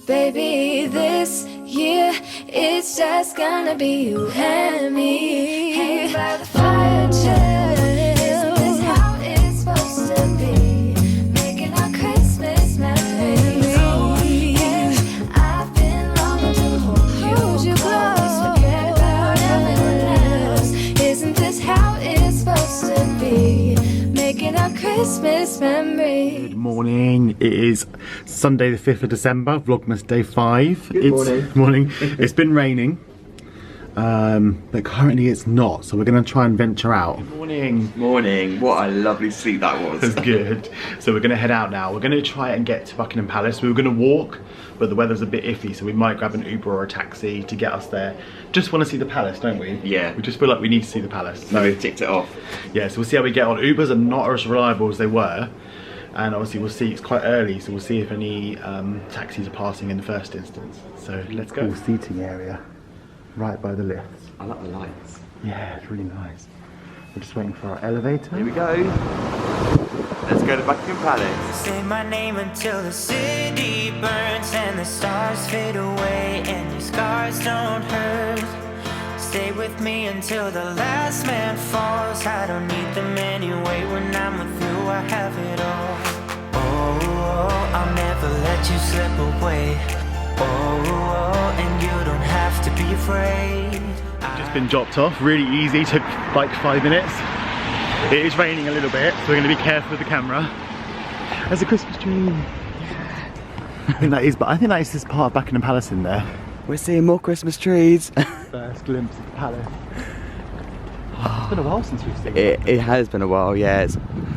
Baby, this year it's just gonna be you and me. Hanging by the fire, chill. Isn't this how it's supposed to be? Making our Christmas memories. Oh, yeah. I've been longing to hold you close. Forget about everyone else. Isn't this how it's supposed to be? Making our Christmas memories. Good morning. It is Sunday the 5th of December, Vlogmas day 5. Good morning. It's been raining, but currently it's not, so we're going to try and venture out. Good morning. Morning. What a lovely sleep that was. That's good. So we're going to head out now. We're going to try and get to Buckingham Palace. We were going to walk, but the weather's a bit iffy, so we might grab an Uber or a taxi to get us there. Just want to see the palace, don't we? Yeah. We just feel like we need to see the palace. So we've ticked it off. Yeah, so we'll see how we get on. Ubers are not as reliable as they were. And obviously we'll see, it's quite early, so we'll see if any taxis are passing in the first instance. So let's go. Cool seating area, right by the lifts. I like the lights. Yeah, it's really nice. We're just waiting for our elevator. Here we go. Let's go to Buckingham Palace. Say my name until the city burns and the stars fade away and your scars don't hurt. Stay with me until the last man falls. I don't need them anyway. When I'm with you, I have it all. Oh, I'll never let you slip away. Oh, and you don't have to be afraid. Just been dropped off, really easy, took like 5 minutes. It is raining a little bit, so we're going to be careful with the camera. There's a Christmas tree. I think that is this part of Buckingham Palace in there. We're seeing more Christmas trees. First glimpse of the palace. It's been a while since we've seen it. It has been a while, yeah.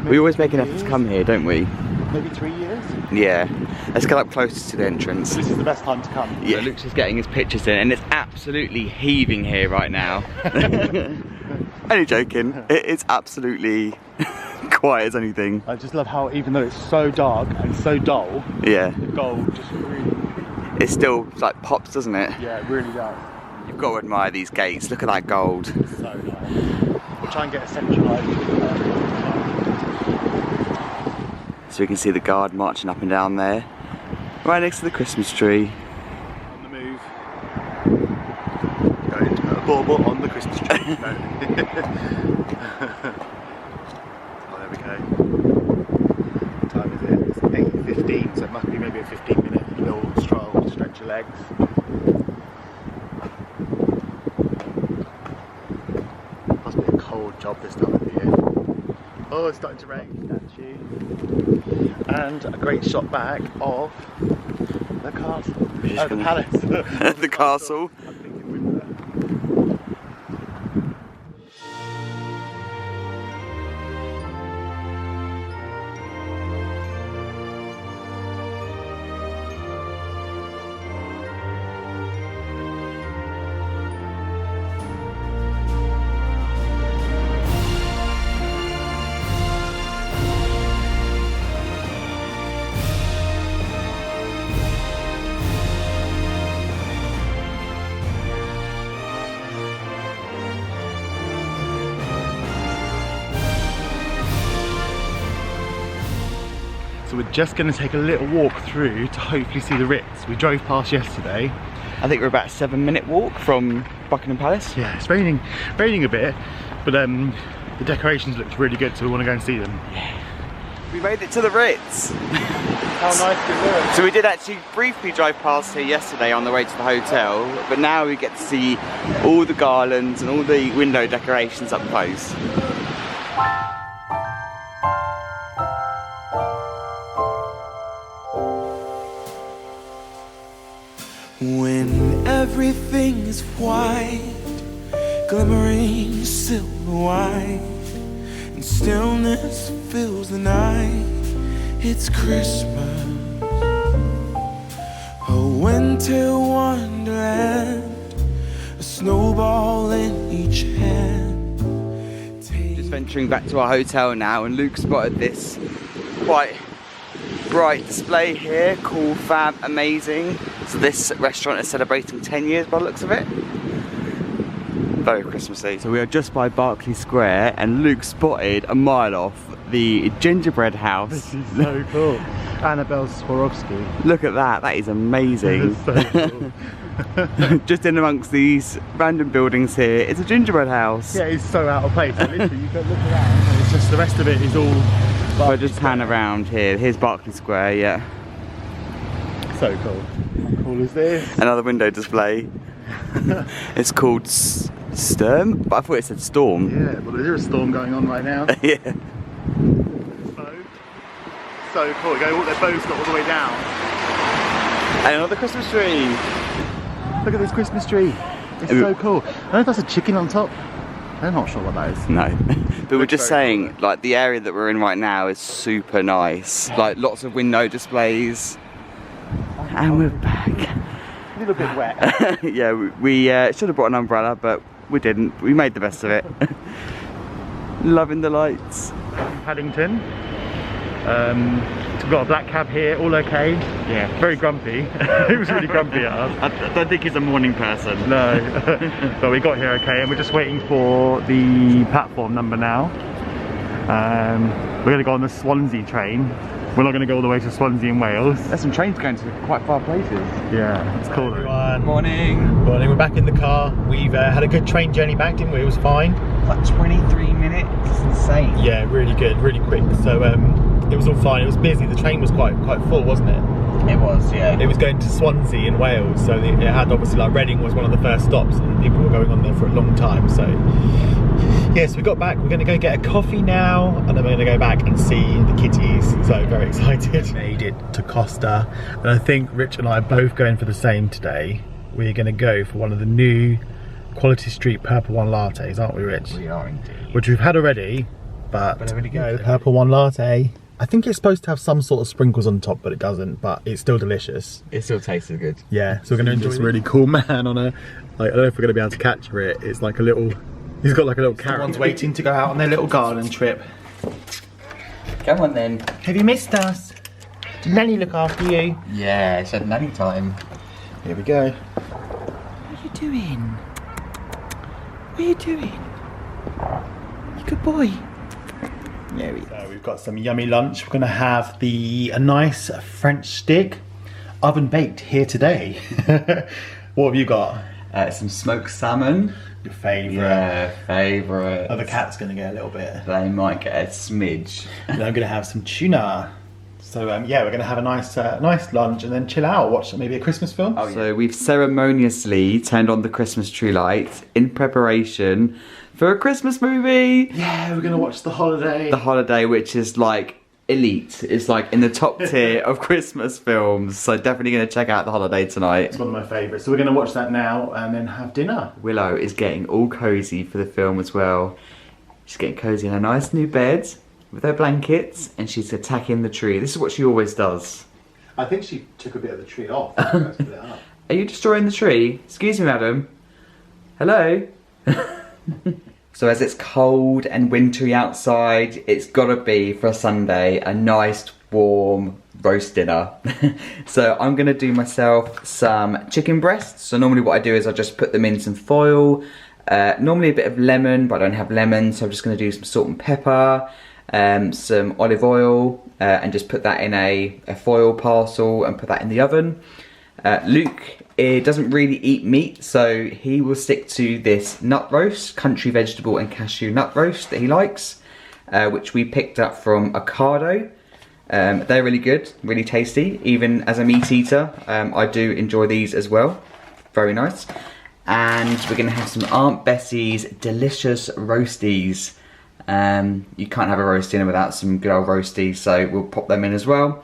We always make an effort to come here, don't we? Maybe 3 years? Yeah. Let's get up closer to the entrance. This is the best time to come. Yeah, Luke's just getting his pictures in, and it's absolutely heaving here right now. Only joking. It's absolutely quiet as anything. I just love how, even though it's so dark and so dull, yeah, the gold just really... It still like pops, doesn't it? Yeah, it really does. You've got to admire these gates. Look at that gold. So nice. We'll try and get a centralised. So we can see the guard marching up and down there, right next to the Christmas tree. On the move. Going to put a bauble on the Christmas tree. Oh, there we go. What time is it? It's 8:15, so it must be maybe a 15-minute little stroll to stretch your legs. Must be a cold job this time of year. Oh, it's starting to rain. Statue. And a great shot back of the castle. Oh, the palace. The castle. I'm thinking Windsor. So we're just going to take a little walk through to hopefully see the Ritz. We drove past yesterday. I think we're about a 7-minute walk from Buckingham Palace. Yeah, it's raining a bit, but the decorations looked really good, so we want to go and see them. Yeah. We made it to the Ritz. How nice it was. So we did actually briefly drive past here yesterday on the way to the hotel, but now we get to see all the garlands and all the window decorations up close. When everything is white, glimmering silver white, and stillness fills the night, it's Christmas, a winter wonderland, a snowball in each hand. Just venturing back to our hotel now, and Luke spotted this quite bright display here, cool, fab, amazing. So this restaurant is celebrating 10 years by the looks of it. Very Christmassy. So we are just by Berkeley Square, and Luke spotted a mile off the gingerbread house. This is so cool. Annabelle Swarovski. Look at that, that is amazing. So cool. Just in amongst these random buildings here, it's a gingerbread house. Yeah, it's so out of place. So literally, you can look around and it's just the rest of it is all. I'll just pan around here. Here's Berkeley Square, yeah. So cool. How cool is this? Another window display. It's called Sturm, but I thought it said Storm. Yeah, well, there's a storm going on right now. Yeah. So cool. They got all the way down. And another Christmas tree. Look at this Christmas tree. It's so cool. I don't know if that's a chicken on top. I'm not sure what that is. No. But we're just very saying, like, the area that we're in right now is super nice. Like, lots of window displays. And we're back. A little bit wet. Yeah, we should have brought an umbrella, but we didn't. We made the best of it. Loving the lights. Paddington. We've got a black cab here, all okay. Yeah, very grumpy. He was really grumpy at us. I don't think he's a morning person. No, but we got here okay, and we're just waiting for the platform number now. We're going to go on the Swansea train. We're not going to go all the way to Swansea in Wales. There's some trains going to quite far places. Yeah, it's cool. Everyone. Morning. Morning, we're back in the car. We've had a good train journey back, didn't we? It was fine. Like 23 minutes. It's insane. Yeah, really good, really quick. So it was all fine. It was busy. The train was quite full, wasn't it? It was, yeah. It was going to Swansea in Wales, so it had obviously, like, Reading was one of the first stops, and people were going on there for a long time. So yes, we got back. We're going to go get a coffee now, and then we're going to go back and see the kitties. So very excited. Made it to Costa, and I think Rich and I are both going for the same today. We're going to go for one of the new Quality Street Purple One lattes, aren't we, Rich? We are indeed. Which we've had already, but they're really good. no, Purple One latte. I think it's supposed to have some sort of sprinkles on top, but it doesn't. But it's still delicious. It still tastes good. Yeah, so we're going to enjoy this really cool man on a, like, I don't know if we're going to be able to capture it. It's like a little, he's got like a little carrot. Everyone's waiting to go out on their little garden trip. Come on then. Have you missed us? Did Nanny look after you? Yeah, it's at nanny time. Here we go. What are you doing? What are you doing? You good boy. Yeah, So we've got some yummy lunch. We're going to have a nice French stick, oven baked here today. What have you got? Some smoked salmon. Your favourite. Yeah, favourite. Oh, the cat's going to get a little bit. They might get a smidge. And I'm going to have some tuna. So yeah, we're going to have a nice lunch and then chill out, watch maybe a Christmas film. Oh, yeah. So we've ceremoniously turned on the Christmas tree lights in preparation for a Christmas movie. Yeah, we're going to watch The Holiday. The Holiday, which is like elite. It's like in the top tier of Christmas films. So definitely going to check out The Holiday tonight. It's one of my favourites. So we're going to watch that now and then have dinner. Willow is getting all cozy for the film as well. She's getting cozy in a nice new bed with her blankets, and she's attacking the tree. This is what she always does. I think she took a bit of the tree off. Let's put it up. Are you destroying the tree? Excuse me, madam. Hello? So as it's cold and wintry outside, it's gotta be, for a Sunday, a nice warm roast dinner. So I'm gonna do myself some chicken breasts. So normally what I do is I just put them in some foil, normally a bit of lemon, but I don't have lemon, so I'm just gonna do some salt and pepper, some olive oil, and just put that in a foil parcel and put that in the oven. Luke doesn't really eat meat, so he will stick to this nut roast, country vegetable and cashew nut roast that he likes, which we picked up from Ocado. They're really good, really tasty. Even as a meat eater, I do enjoy these as well. Very nice. And we're going to have some Aunt Bessie's delicious roasties. You can't have a roast dinner without some good old roasties, so we'll pop them in as well.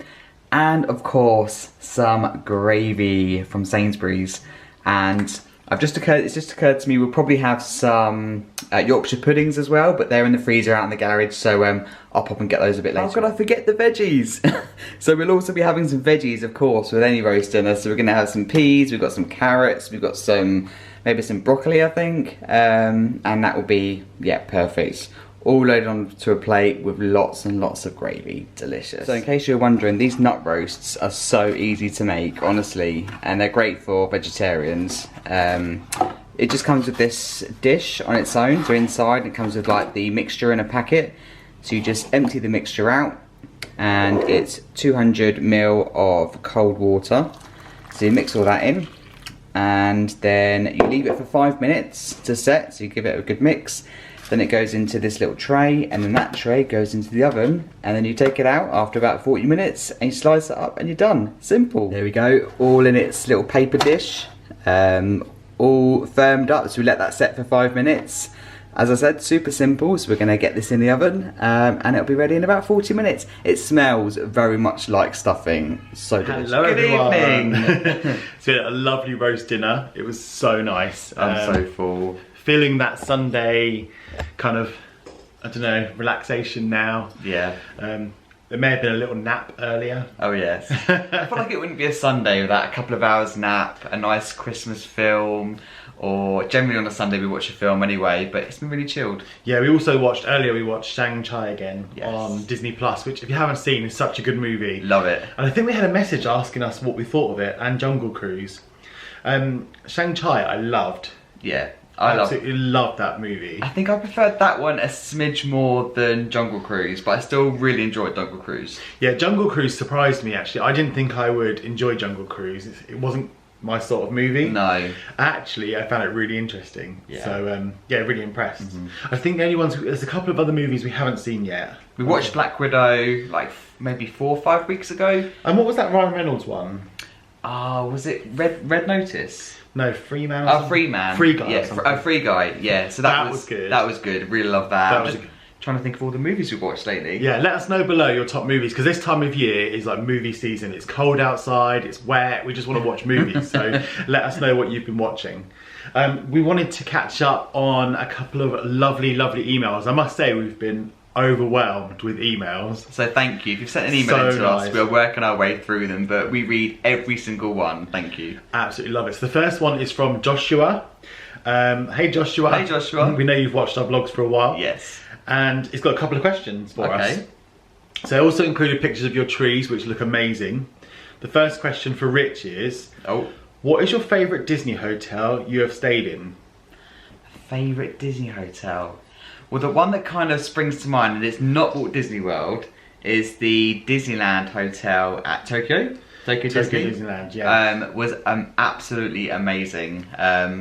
And of course, some gravy from Sainsbury's. And it's just occurred to me, we'll probably have some Yorkshire puddings as well, but they're in the freezer out in the garage, so I'll pop and get those a bit later. How could I forget the veggies? So we'll also be having some veggies, of course, with any roast dinner. So we're gonna have some peas, we've got some carrots, we've got maybe some broccoli, I think. And that will be, yeah, perfect. All loaded onto a plate with lots and lots of gravy. Delicious. So in case you're wondering, these nut roasts are so easy to make, honestly, and they're great for vegetarians. It just comes with this dish on its own, so inside it comes with like the mixture in a packet. So you just empty the mixture out, and it's 200 ml of cold water. So you mix all that in, and then you leave it for 5 minutes to set, so you give it a good mix. Then it goes into this little tray, and then that tray goes into the oven, and then you take it out after about 40 minutes and you slice it up and you're done. Simple. There we go, all in its little paper dish, all firmed up, so we let that set for 5 minutes. As I said, super simple, so we're going to get this in the oven, and it'll be ready in about 40 minutes. It smells very much like stuffing. So delicious. Hello everyone. Evening. So we had a lovely roast dinner. It was so nice. I'm so full. Feeling that Sunday kind of, I don't know, relaxation now. Yeah. There may have been a little nap earlier. Oh yes. I feel like it wouldn't be a Sunday without a couple of hours nap, a nice Christmas film, or generally on a Sunday we watch a film anyway, but it's been really chilled. Yeah, we also watched Shang-Chi again on Yes. Disney Plus, which if you haven't seen is such a good movie. Love it. And I think we had a message asking us what we thought of it, and Jungle Cruise. Shang-Chi I loved. Yeah. I absolutely loved that movie. I think I preferred that one a smidge more than Jungle Cruise, but I still really enjoyed Jungle Cruise. Yeah, Jungle Cruise surprised me actually. I didn't think I would enjoy Jungle Cruise. It wasn't my sort of movie. No. Actually, I found it really interesting. Yeah. So, yeah, really impressed. I think the only ones, there's a couple of other movies we haven't seen yet. We watched Black Widow like maybe 4 or 5 weeks ago. And what was that Ryan Reynolds one? Was it Red Notice? No, Free Man. Oh, Free Man. Free Guy. Yeah, Free Guy. Yeah. So that was good. That was good. Really love that. That I'm was just trying to think of all the movies we've watched lately. Yeah, let us know below your top movies, because this time of year is like movie season. It's cold outside, it's wet, we just want to watch movies, so let us know what you've been watching. We wanted to catch up on a couple of lovely emails. I must say we've been overwhelmed with emails. So thank you. If you've sent an email So to us, nice. we're working our way through them, but we read every single one. Thank you. Absolutely love it. So the first one is from Joshua. Hey Joshua. Hey Joshua. We know you've watched our vlogs for a while. Yes. And it's got a couple of questions for us. So I also included pictures of your trees, which look amazing. The first question for Rich is, what is your favourite Disney hotel you have stayed in? Favourite Disney hotel? Well, the one that kind of springs to mind, and it's not Walt Disney World, is the Disneyland Hotel at Tokyo. Tokyo Disneyland, yeah. Was absolutely amazing.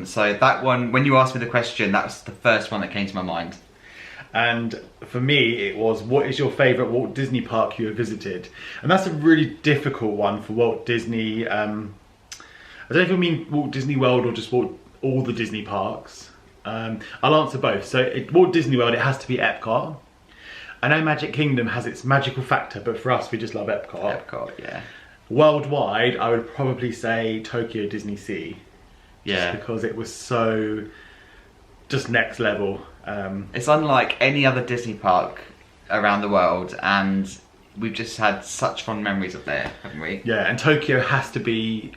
So that one, when you asked me the question, that was the first one that came to my mind. And for me, it was, what is your favourite Walt Disney park you have visited? And that's a really difficult one for Walt Disney. I don't know if you mean Walt Disney World or just all the Disney parks. I'll answer both. So Walt Disney World, it has to be Epcot. I know Magic Kingdom has its magical factor, but for us, we just love Epcot. Epcot, yeah. Worldwide, I would probably say Tokyo Disney Sea. Yeah. Just because it was so just next level. It's unlike any other Disney park around the world, and we've just had such fond memories of there, haven't we? Yeah, and Tokyo has to be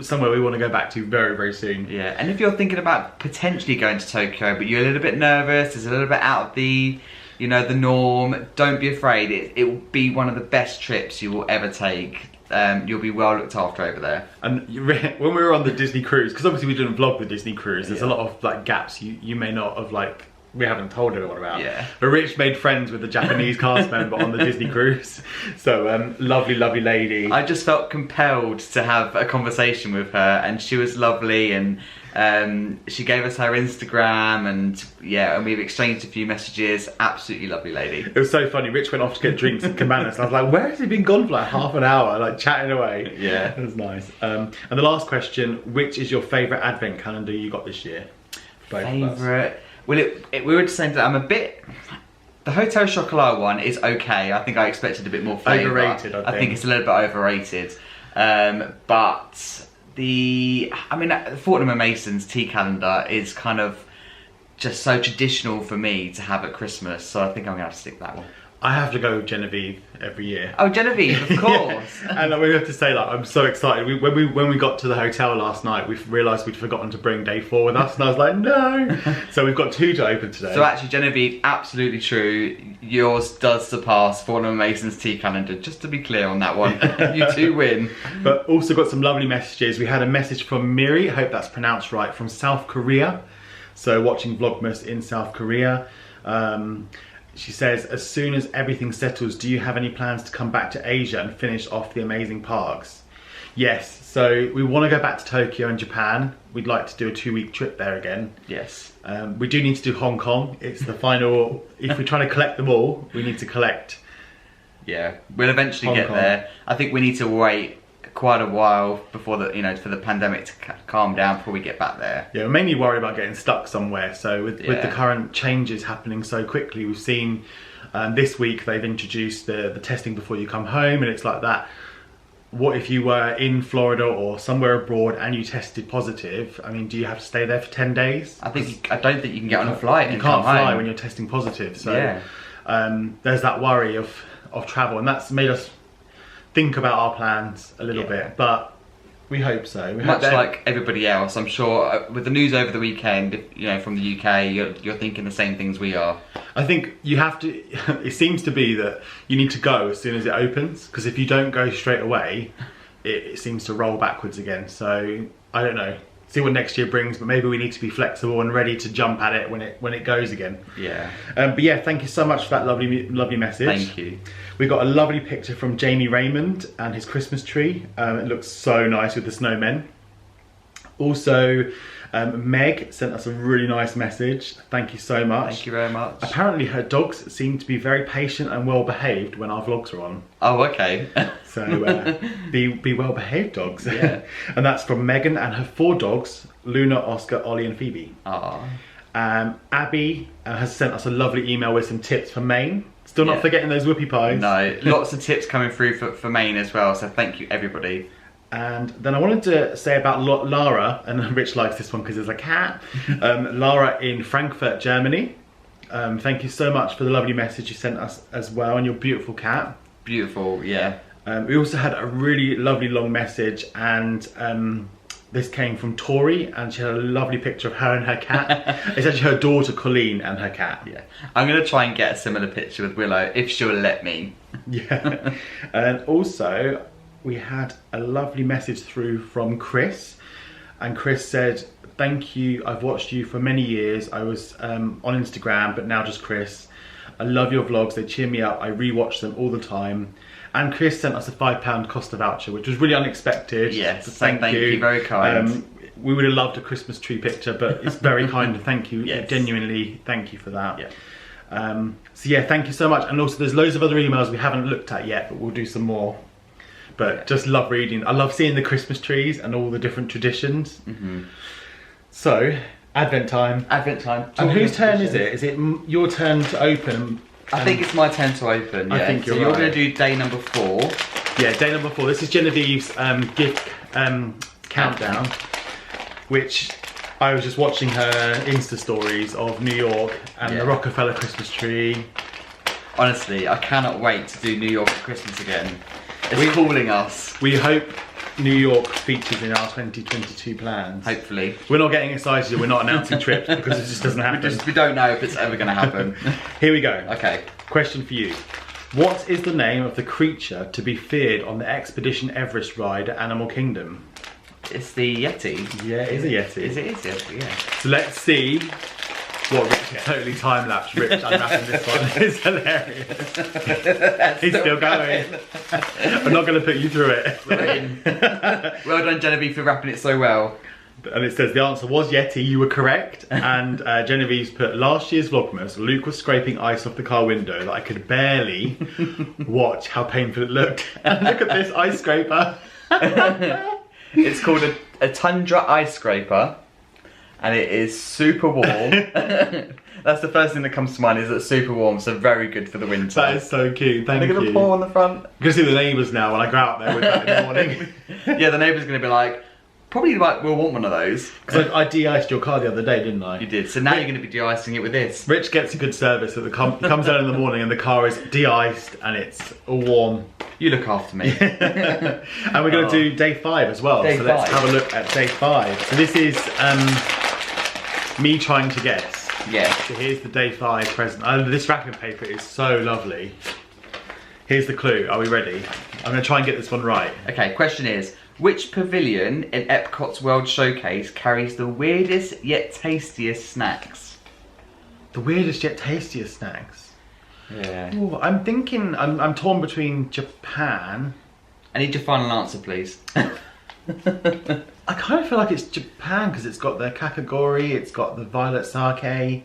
somewhere we want to go back to very, very soon. Yeah, and if you're thinking about potentially going to Tokyo, but you're a little bit nervous, it's a little bit out of the, you know, the norm, don't be afraid. It will be one of the best trips you will ever take. You'll be well looked after over there. And when we were on the Disney cruise, because obviously we didn't vlog the Disney cruise, there's a lot of like gaps you may not have like, we haven't told everyone about. Yeah. But Rich made friends with the Japanese cast member on the Disney cruise. So lovely lady. I just felt compelled to have a conversation with her, and she was lovely, and she gave us her Instagram, and yeah, and we've exchanged a few messages. Absolutely lovely lady. It was so funny. Rich went off to get drinks at Cabanas, and I was like, where has he been gone for like half an hour, like chatting away? Yeah. It was nice. And the last question, which is your favourite advent calendar you got this year? Both of us. Favourite? Well, we were just saying that I'm a bit... The Hotel Chocolat one is okay. I think I expected a bit more flavour. Overrated, I think. It's a little bit overrated. But the Fortnum & Mason's tea calendar is kind of just so traditional for me to have at Christmas, so I think I'm going to have to stick that one. I have to go with Genevieve every year. Oh, Genevieve, of course. Yeah. And we have to say, like, I'm so excited. When we got to the hotel last night, we realised we'd forgotten to bring day 4 with us, and I was like, no. So we've got 2 to open today. So actually, Genevieve, absolutely true. Yours does surpass Fortnum & Mason's tea calendar. Just to be clear on that one, you 2 win. But also got some lovely messages. We had a message from Miri, I hope that's pronounced right, from South Korea. So watching Vlogmas in South Korea. She says, as soon as everything settles, do you have any plans to come back to Asia and finish off the amazing parks? Yes, so we want to go back to Tokyo and Japan. We'd like to do a 2-week trip there again. Yes. We do need to do Hong Kong. It's the final, if we're trying to collect them all, we need to collect. Yeah, we'll eventually Hong get Kong. there. I think we need to wait quite a while before the, you know, for the pandemic to calm down before we get back there. Yeah, we're mainly worried about getting stuck somewhere. So with the Yeah. current changes happening so quickly, we've seen this week they've introduced the testing before you come home, and it's like that. What if you were in Florida or somewhere abroad and you tested positive? I mean, do you have to stay there for 10 days? I don't think you can get on a flight You and can't come fly home. when you're testing positive. So Yeah. there's that worry of travel, and that's made us think about our plans a little bit. But we hope so. We hope Much that- like everybody else, I'm sure, with the news over the weekend, you know, from the UK, you're thinking the same things we are. I think you have to, it seems to be that you need to go as soon as it opens, because if you don't go straight away, it seems to roll backwards again. So I don't know, see what next year brings, but maybe we need to be flexible and ready to jump at it when it goes again. Yeah. But yeah, thank you so much for that lovely message. Thank you. We got a lovely picture from Jamie Raymond and his Christmas tree. It looks so nice with the snowmen. Also, Meg sent us a really nice message. Thank you so much. Thank you very much. Apparently her dogs seem to be very patient and well behaved when our vlogs are on. Oh, okay. So be well behaved dogs. Yeah. And that's from Megan and her 4 dogs, Luna, Oscar, Ollie and Phoebe. Aw. Abby has sent us a lovely email with some tips for Maine. Still not Yeah. forgetting those whoopie pies. No, lots of tips coming through for Maine as well, so thank you everybody. And then I wanted to say about Lara, and Rich likes this one because there's a cat. Lara in Frankfurt, Germany. Thank you so much for the lovely message you sent us as well, and your beautiful cat. Beautiful, yeah. We also had a really lovely long message, and this came from Tori, and she had a lovely picture of her and her cat. It's actually her daughter Colleen and her cat. Yeah. I'm going to try and get a similar picture with Willow, if she'll let me. Yeah. And also, we had a lovely message through from Chris, and Chris said, thank you, I've watched you for many years. I was on Instagram, but now just Chris. I love your vlogs, they cheer me up, I rewatch them all the time. And Chris sent us a £5 Costa voucher, which was really unexpected. Yes, so thank you, very kind. We would have loved a Christmas tree picture, but it's very kind and thank you, Yes. genuinely thank you for that. Yeah. So yeah, thank you so much. And also there's loads of other emails we haven't looked at yet, but we'll do some more. But just love reading. I love seeing the Christmas trees and all the different traditions. Mm-hmm. So, Advent time. Advent time. And whose turn is it? Is it your turn to open? I think it's my turn to open, yeah. I think you're so you're right. going to do day number 4. Yeah, day number 4. This is Genevieve's gift countdown, which I was just watching her Insta stories of New York and the Rockefeller Christmas tree. Honestly, I cannot wait to do New York at Christmas again. It's calling us. We hope New York features in our 2022 plans. Hopefully. We're not getting excited, we're not announcing trips because it just doesn't happen. We don't know if it's ever going to happen. Here we go. Okay. Question for you. What is the name of the creature to be feared on the Expedition Everest ride at Animal Kingdom? It's the Yeti. Yeah, it is a Yeti. It is Yeti, yeah. So let's see what Rich, totally time-lapse Rich unwrapping this one. It's hilarious. He's still going. I'm not going to put you through it. Well done, Genevieve, for wrapping it so well. And it says the answer was Yeti, you were correct. And Genevieve's put, last year's Vlogmas, Luke was scraping ice off the car window that I could barely watch how painful it looked. And look at this ice scraper. It's called a Tundra ice scraper, and it is super warm. That's the first thing that comes to mind, is that it's super warm, so very good for the winter. That is so cute, thank Look at the you. paw on the front. You can see the neighbours now when I go out there with that in the morning. Yeah, the neighbour's going to be like, probably like, we'll want one of those. Because I de-iced your car the other day, didn't I? You did, so now you're going to be de-icing it with this. Rich gets a good service. He comes out in the morning and the car is de-iced and it's all warm. You look after me. And we're going to do day 5 as well. Day so let's 5. have a look at day 5. So this is me trying to guess. Yeah. So here's the day 5 present. This wrapping paper is so lovely. Here's the clue. Are we ready? I'm going to try and get this one right. Okay, question is, which pavilion in Epcot's World Showcase carries the weirdest yet tastiest snacks? The weirdest yet tastiest snacks. Yeah. Ooh, I'm thinking, I'm torn between Japan. I need your final answer, please. I kind of feel like it's Japan because it's got the kakagori, it's got the violet sake.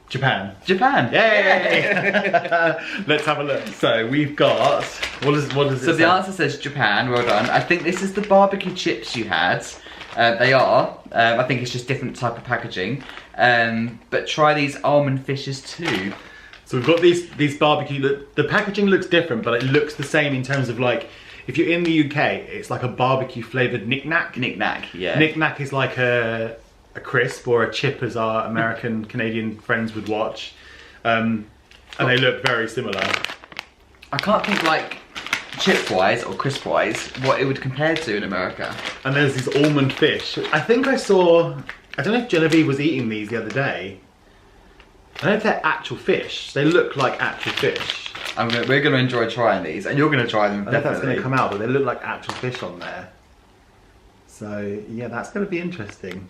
Japan. Japan. Yay! Let's have a look. So we've got, what does it So say? the answer says Japan, well done. I think this is the barbecue chips you had. They are. I think it's just different type of packaging. But try these almond fishes too. So we've got these barbecue, the packaging looks different, but it looks the same in terms of like, if you're in the UK, it's like a barbecue flavoured knick-knack. Knick-knack, yeah. Knick-knack is like a crisp or a chip, as our American, Canadian friends would watch. And they look very similar. I can't think like chip-wise or crisp-wise what it would compare to in America. And there's these almond fish. I think I saw, I don't know if Genevieve was eating these the other day. I don't know if they're actual fish. They look like actual fish. We're going to enjoy trying these, and you're going to try them. I don't know if that's going to come out, but they look like actual fish on there. So yeah, that's going to be interesting.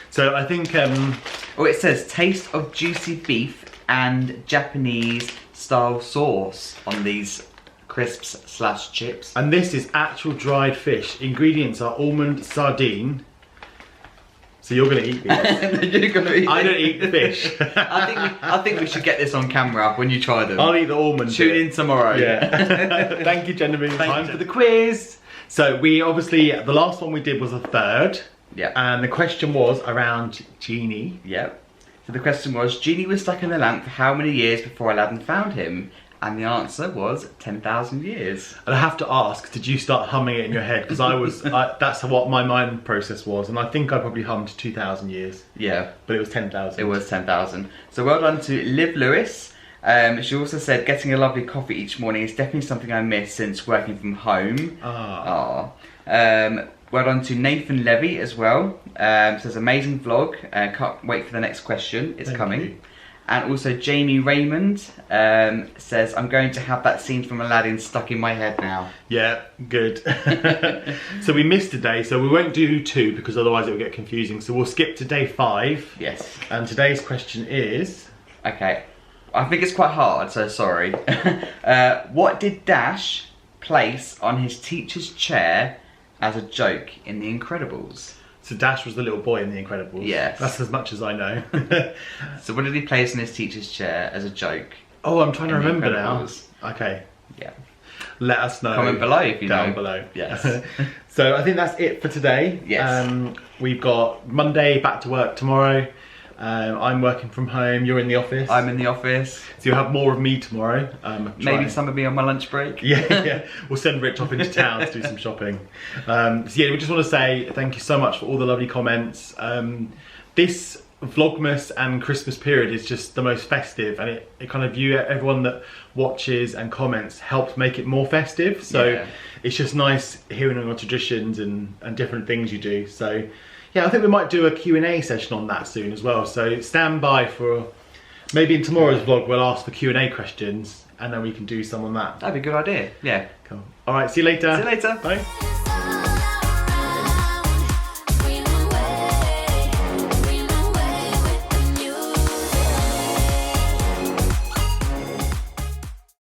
So I think. Oh, it says taste of juicy beef and Japanese style sauce on these crisps / chips. And this is actual dried fish. Ingredients are almond, sardine. So you're going to eat these. You're going to eat. I don't eat the fish. I think we should get this on camera when you try them. I'll eat the almond. Tune in tomorrow. Yeah. Thank you, Genevieve. Time for the quiz. So we obviously, the last one we did was a third. Yeah. And the question was around Genie. Yep. So the question was, Genie was stuck in the lamp for how many years before Aladdin found him? And the answer was 10,000 years. And I have to ask, did you start humming it in your head? Because I was, that's what my mind process was. And I think I probably hummed 2,000 years. Yeah. But it was 10,000. It was 10,000. So well done to Liv Lewis. She also said, getting a lovely coffee each morning is definitely something I miss since working from home. Ah. Well done to Nathan Levy as well. Says amazing vlog. Can't wait for the next question. It's coming. you. And also Jamie Raymond says, I'm going to have that scene from Aladdin stuck in my head now. Yeah, good. So we missed a day, so we won't do 2 because otherwise it will get confusing. So we'll skip to day 5. Yes. And today's question is... Okay. I think it's quite hard, so sorry. What did Dash place on his teacher's chair as a joke in The Incredibles? So Dash was the little boy in The Incredibles. Yes. That's as much as I know. So what did he place in his teacher's chair as a joke? Oh, I'm trying to In The remember now. Incredibles. Okay. Yeah. Let us know. Comment below if you know. Down below. Yes. So I think that's it for today. Yes. We've got Monday back to work tomorrow. I'm working from home, you're in the office. I'm in the office. So you'll have more of me tomorrow. Maybe some of me on my lunch break. Yeah. We'll send Rich off into town to do some shopping. So yeah, we just want to say thank you so much for all the lovely comments. This Vlogmas and Christmas period is just the most festive, and it kind of everyone that watches and comments helps make it more festive. So Yeah. it's just nice hearing all your traditions and different things you do. So yeah, I think we might do a Q&A session on that soon as well. So stand by for, maybe in tomorrow's vlog we'll ask for Q&A questions and then we can do some on that. That'd be a good idea. Yeah. Cool. Alright, see you later. See you later. Bye.